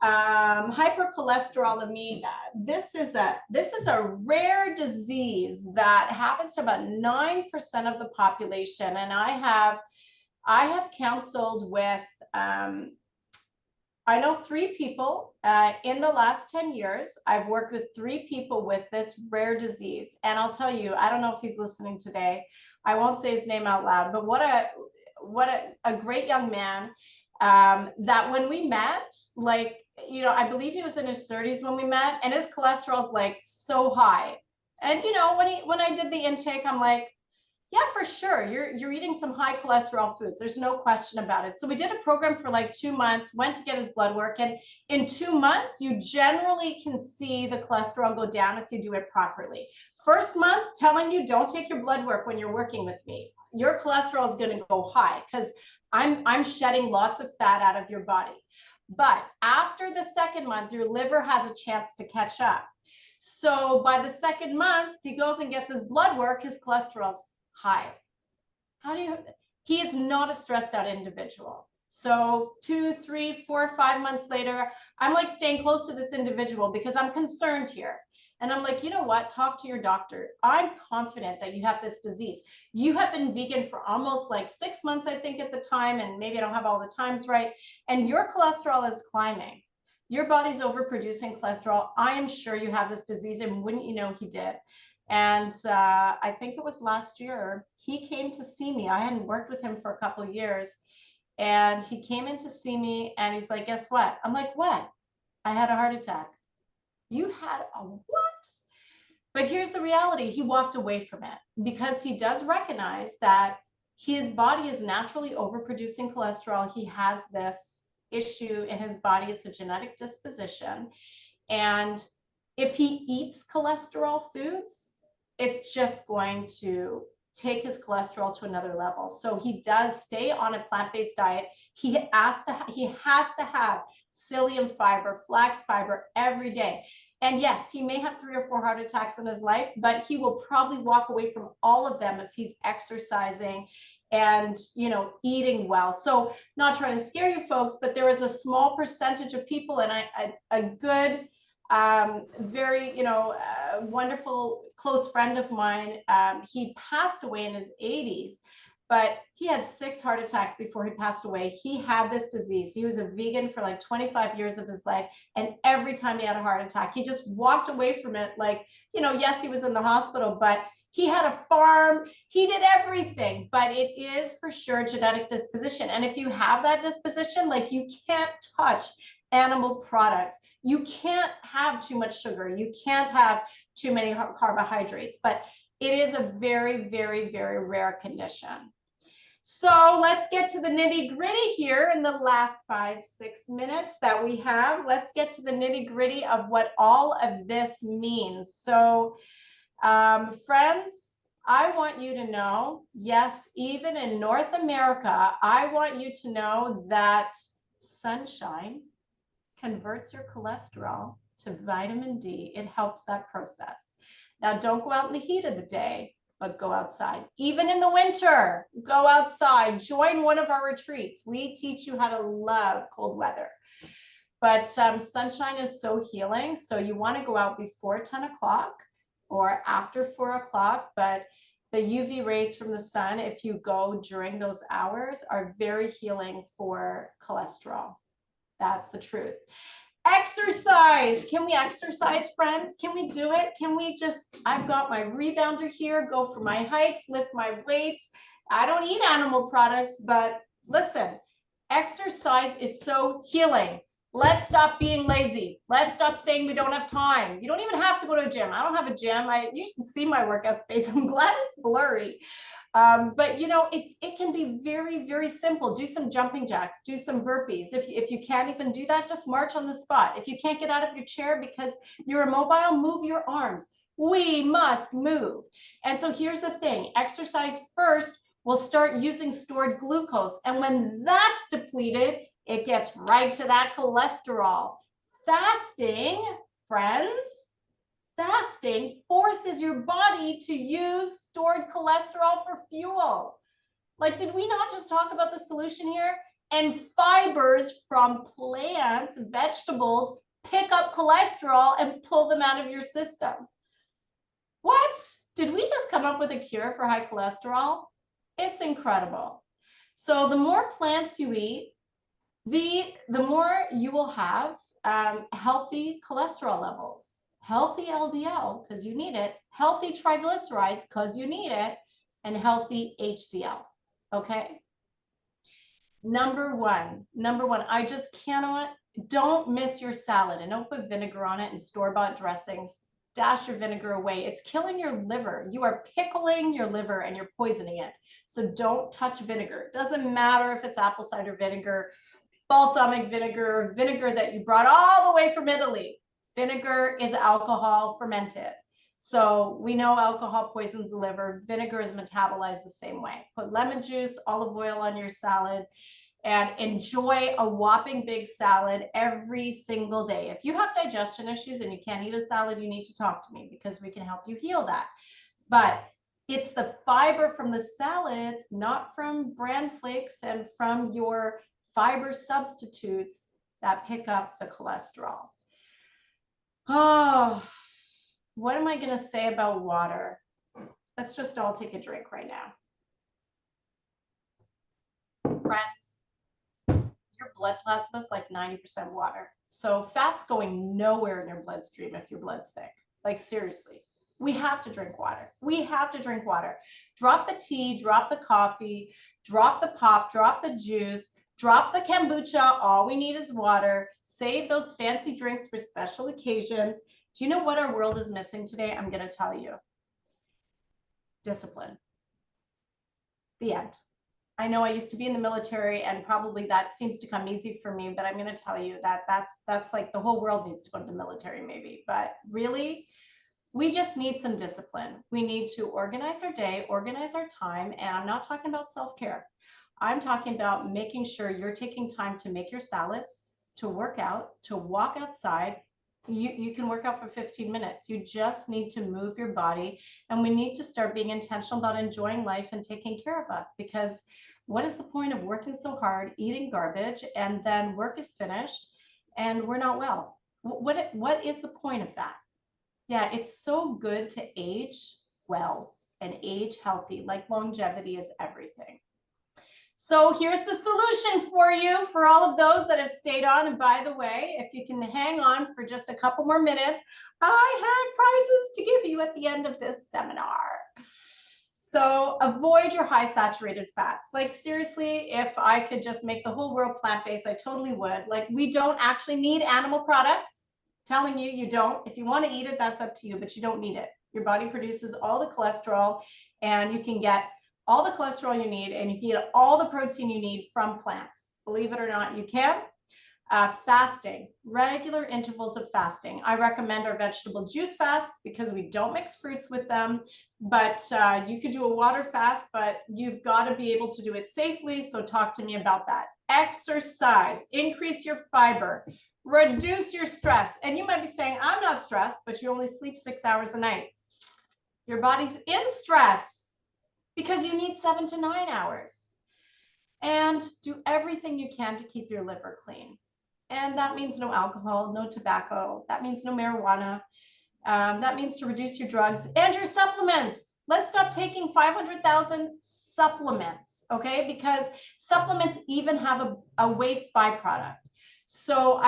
Hypercholesterolemia. This is a rare disease that happens to about 9% of the population. And I have counseled with, I know 3 people in the last 10 years. I've worked with 3 people with this rare disease. And I'll tell you, I don't know if he's listening today. I won't say his name out loud, but what a great young man that when we met, I believe he was in his 30s when we met, and his cholesterol's like so high. And when I did the intake, I'm like, yeah, for sure. You're eating some high cholesterol foods. There's no question about it. So we did a program for like 2 months, went to get his blood work. And in 2 months, you generally can see the cholesterol go down if you do it properly. First month, telling you, don't take your blood work when you're working with me. Your cholesterol is going to go high because I'm shedding lots of fat out of your body. But after the second month, your liver has a chance to catch up. So by the second month, he goes and gets his blood work, his cholesterol's high. He is not a stressed out individual. So 2, 3, 4, 5 months later, I'm like staying close to this individual because I'm concerned here. And I'm like, you know what? Talk to your doctor. I'm confident that you have this disease. You have been vegan for almost like 6 months, I think, at the time, and maybe I don't have all the times right. And your cholesterol is climbing. Your body's overproducing cholesterol. I am sure you have this disease, and wouldn't you know, he did. And I think it was last year, he came to see me. I hadn't worked with him for a couple of years. And he came in to see me, and he's like, guess what? I'm like, what? I had a heart attack. You had a what? But here's the reality. He walked away from it because he does recognize that his body is naturally overproducing cholesterol. He has this issue in his body. It's a genetic disposition. And if he eats cholesterol foods, it's just going to take his cholesterol to another level. So he does stay on a plant-based diet. He has to have psyllium fiber, flax fiber every day. And yes, he may have 3 or 4 heart attacks in his life, but he will probably walk away from all of them if he's exercising and, you know, eating well. So not trying to scare you folks, but there is a small percentage of people, and a good, very, you know, wonderful close friend of mine, he passed away in his 80s, but he had 6 heart attacks before he passed away. He had this disease. He was a vegan for like 25 years of his life. And every time he had a heart attack, he just walked away from it. Like, you know, yes, he was in the hospital, but he had a farm, he did everything, but it is for sure genetic disposition. And if you have that disposition, like, you can't touch animal products. You can't have too much sugar. You can't have too many carbohydrates, but it is a very, very, very rare condition. So let's get to the nitty gritty here in the last 5-6 minutes that we have. Let's get to the nitty gritty of what all of this means. So friends, I want you to know, yes, even in North America, I want you to know that sunshine converts your cholesterol to vitamin D. It helps that process. Now, don't go out in the heat of the day, but go outside. Even in the winter, go outside. Join one of our retreats. We teach you how to love cold weather. But sunshine is so healing. So you want to go out before 10 o'clock or after 4 o'clock. But the UV rays from the sun, if you go during those hours, are very healing for cholesterol. That's the truth. Exercise. Can we exercise, friends? Can we do it? Can we just, I've got my rebounder here, go for my hikes, lift my weights. I don't eat animal products, but listen, exercise is so healing. Let's stop being lazy. Let's stop saying we don't have time. You don't even have to go to a gym. I don't have a gym. You should see my workout space. I'm glad it's blurry. But you know, it can be very, very simple. Do some jumping jacks, do some burpees. If you can't even do that, just march on the spot. If you can't get out of your chair because you're immobile, move your arms. We must move. And so here's the thing, exercise first will start using stored glucose. And when that's depleted, it gets right to that cholesterol. Fasting, friends, fasting forces your body to use stored cholesterol for fuel. Like, did we not just talk about the solution here? And fibers from plants, vegetables, pick up cholesterol and pull them out of your system. What? Did we just come up with a cure for high cholesterol? It's incredible. So the more plants you eat, the more you will have healthy cholesterol levels. Healthy LDL, because you need it, healthy triglycerides, because you need it, and healthy HDL, okay? Number one, I just cannot, don't miss your salad, and don't put vinegar on it and store-bought dressings. Dash your vinegar away. It's killing your liver. You are pickling your liver and you're poisoning it. So don't touch vinegar. It doesn't matter if it's apple cider vinegar, balsamic vinegar, vinegar that you brought all the way from Italy. Vinegar is alcohol fermented. So we know alcohol poisons the liver. Vinegar is metabolized the same way. Put lemon juice, olive oil on your salad, and enjoy a whopping big salad every single day. If you have digestion issues and you can't eat a salad, you need to talk to me because we can help you heal that. But it's the fiber from the salads, not from bran flakes and from your fiber substitutes, that pick up the cholesterol. Oh, what am I going to say about water? Let's just all take a drink right now. Friends, your blood plasma is like 90% water. So fat's going nowhere in your bloodstream if your blood's thick. Like, seriously, we have to drink water. We have to drink water. Drop the tea, drop the coffee, drop the pop, drop the juice, drop the kombucha. All we need is water. Save those fancy drinks for special occasions. Do you know what our world is missing today? I'm going to tell you. Discipline. The end. I know I used to be in the military and probably that seems to come easy for me, but I'm going to tell you that that's like the whole world needs to go to the military maybe. But really, we just need some discipline. We need to organize our day, organize our time. And I'm not talking about self-care. I'm talking about making sure you're taking time to make your salads, to work out, to walk outside, you can work out for 15 minutes. You just need to move your body, and we need to start being intentional about enjoying life and taking care of us, because what is the point of working so hard, eating garbage, and then work is finished and we're not well? What is the point of that? Yeah, it's so good to age well and age healthy. Like, longevity is everything. So here's the solution for you, for all of those that have stayed on. And by the way, if you can hang on for just a couple more minutes, I have prizes to give you at the end of this seminar. So avoid your high saturated fats. Like, seriously, if I could just make the whole world plant-based, I totally would. Like, we don't actually need animal products. Telling you, you don't. If you want to eat it, that's up to you, but you don't need it. Your body produces all the cholesterol, and you can get all the cholesterol you need, and you can get all the protein you need from plants. Believe it or not, you can. Fasting, regular intervals of fasting. I recommend our vegetable juice fast because we don't mix fruits with them, but you could do a water fast, but you've got to be able to do it safely. So talk to me about that. Exercise, increase your fiber, reduce your stress. And you might be saying, I'm not stressed, but you only sleep 6 hours a night. Your body's in stress because you need 7 to 9 hours. And do everything you can to keep your liver clean. And that means no alcohol, no tobacco. That means no marijuana. That means to reduce your drugs and your supplements. Let's stop taking 500,000 supplements, okay? Because supplements even have a waste byproduct. So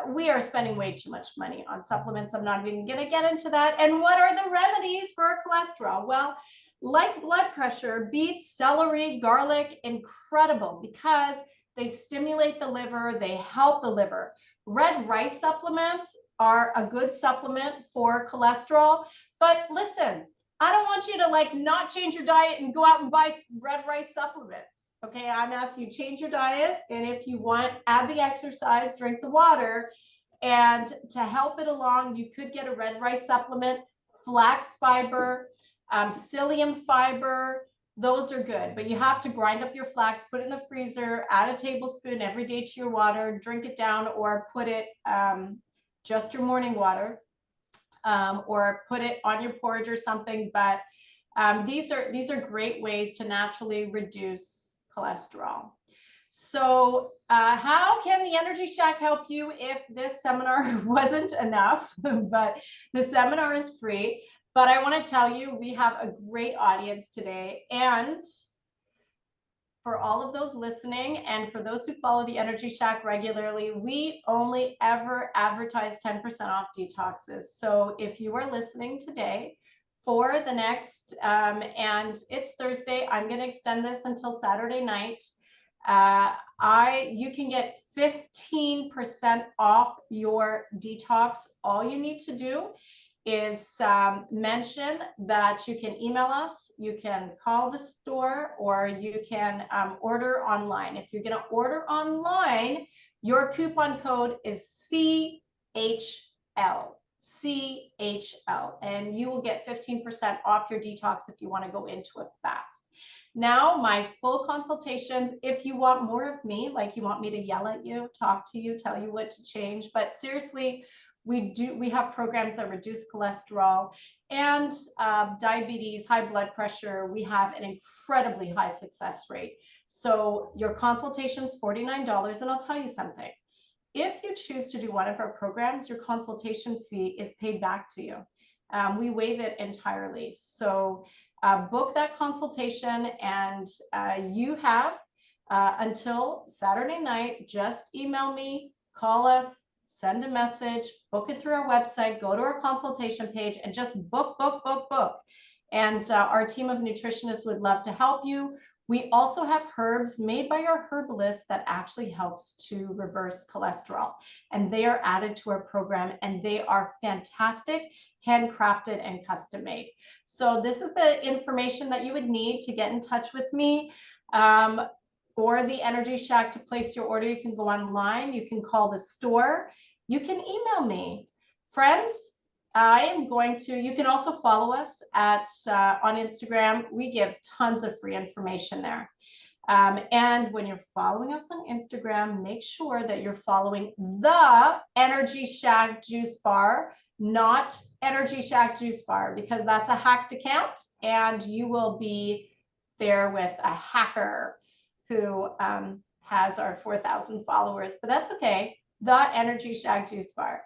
we are spending way too much money on supplements. I'm not even gonna get into that. And what are the remedies for cholesterol? Well, like blood pressure, beets, celery, garlic, incredible, because they stimulate the liver, they help the liver. Red rice supplements are a good supplement for cholesterol, but listen, I don't want you to not change your diet and go out and buy red rice supplements. Okay, I'm asking you to change your diet, and if you want, add the exercise, drink the water, and to help it along, you could get a red rice supplement, flax fiber, psyllium fiber. Those are good, but you have to grind up your flax, put it in the freezer, add a tablespoon every day to your water, drink it down, or put it just your morning water, or put it on your porridge or something. But these are great ways to naturally reduce cholesterol. So how can the Energy Shack help you if this seminar wasn't enough? But the seminar is free. But I want to tell you, we have a great audience today. And for all of those listening, and for those who follow the Energy Shack regularly, we only ever advertise 10% off detoxes. So if you are listening today for the next, and it's Thursday, I'm going to extend this until Saturday night. You can get 15% off your detox. All you need to do is mention that you can email us, you can call the store, or you can order online. If you're going to order online, your coupon code is CHL. CHL, and you will get 15% off your detox if you want to go into a fast. Now, my full consultations, if you want more of me, like you want me to yell at you, talk to you, tell you what to change, but seriously, we have programs that reduce cholesterol and diabetes, high blood pressure. We have an incredibly high success rate. So your consultation is $49, and I'll tell you something. If you choose to do one of our programs, your consultation fee is paid back to you. We waive it entirely. So book that consultation, and you have until Saturday night. Just email me, call us, send a message, book it through our website, go to our consultation page, and just book. And our team of nutritionists would love to help you. We also have herbs made by our herbalist that actually helps to reverse cholesterol, and they are added to our program, and they are fantastic, handcrafted and custom made. So this is the information that you would need to get in touch with me. Or the Energy Shack to place your order. You can go online, you can call the store, you can email me. Friends, you can also follow us on Instagram. We give tons of free information there. And when you're following us on Instagram, make sure that you're following the Energy Shack Juice Bar, not Energy Shack Juice Bar, because that's a hacked account and you will be there with a hacker who has our 4,000 followers, but that's okay. The Energy Shack Juice Bar.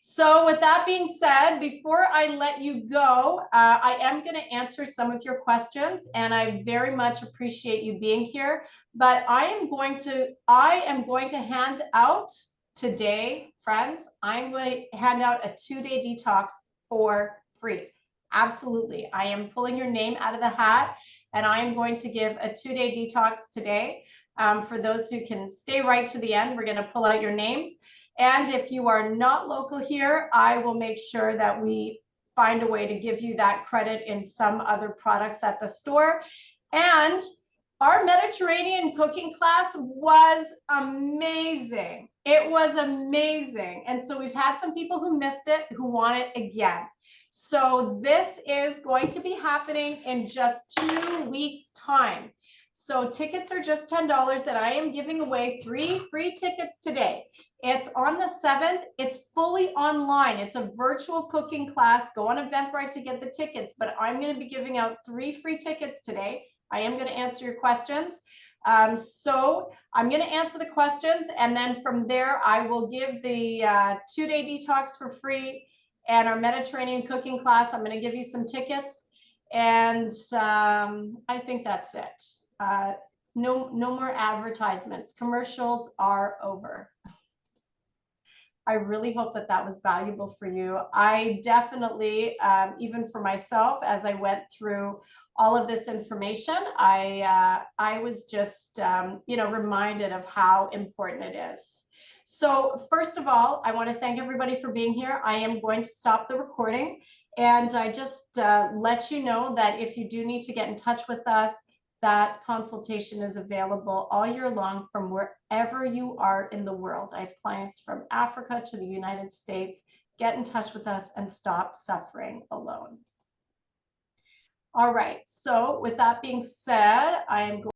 So with that being said, before I let you go, I am going to answer some of your questions, and I very much appreciate you being here. But I am going to hand out today, friends. I'm going to hand out a 2-day detox for free. Absolutely. I am pulling your name out of the hat, and I am going to give a 2-day detox today. For those who can stay right to the end, we're going to pull out your names. And if you are not local here, I will make sure that we find a way to give you that credit in some other products at the store. And our Mediterranean cooking class was amazing. It was amazing. And so we've had some people who missed it, who want it again. So this is going to be happening in just 2 weeks' time. So tickets are just $10, and I am giving away 3 free tickets today. It's on the 7th. It's fully online. It's a virtual cooking class. Go on Eventbrite to get the tickets, but I'm going to be giving out 3 free tickets today. I am going to answer your questions. So I'm going to answer the questions, and then from there, I will give the 2-day detox for free and our Mediterranean cooking class. I'm going to give you some tickets, and I think that's it. No more advertisements. Commercials are over. I really hope that that was valuable for you. I definitely, even for myself, as I went through all of this information, I was just, reminded of how important it is. So first of all, I want to thank everybody for being here. I am going to stop the recording, and I just let you know that if you do need to get in touch with us, that consultation is available all year long from wherever you are in the world. I have clients from Africa to the United States. Get in touch with us and stop suffering alone. All right, so with that being said, I am going